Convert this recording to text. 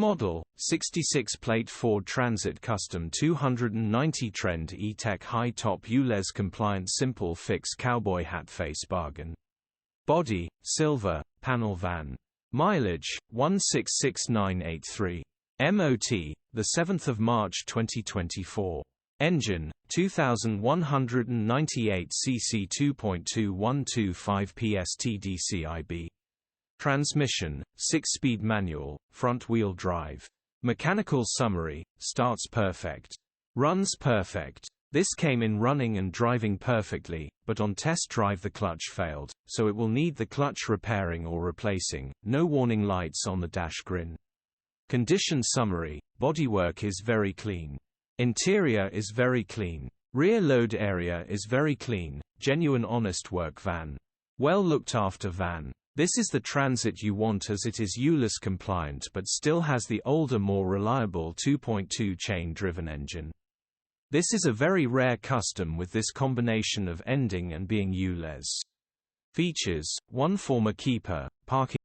Model, 66-plate Ford Transit Custom 290 Trend E-Tec high-top ULEZ compliant simple fix cowboy hat face bargain. Body, silver, panel van. Mileage, 166983. MOT, 7 March 2024. Engine, 2198 cc 2.2125 PS TDCI-B. Transmission, 6-speed manual, front-wheel drive. Mechanical summary, starts perfect. Runs perfect. This came in running and driving perfectly, but on test drive the clutch failed, so it will need the clutch repairing or replacing. No warning lights on the dash grin. Condition summary, bodywork is very clean. Interior is very clean. Rear load area is very clean. Genuine honest work van. Well looked after van. This is the Transit you want as it is ULEZ compliant but still has the older more reliable 2.2 chain-driven engine. This is a very rare custom with this combination of ending and being ULEZ. Features: 1 former keeper, parking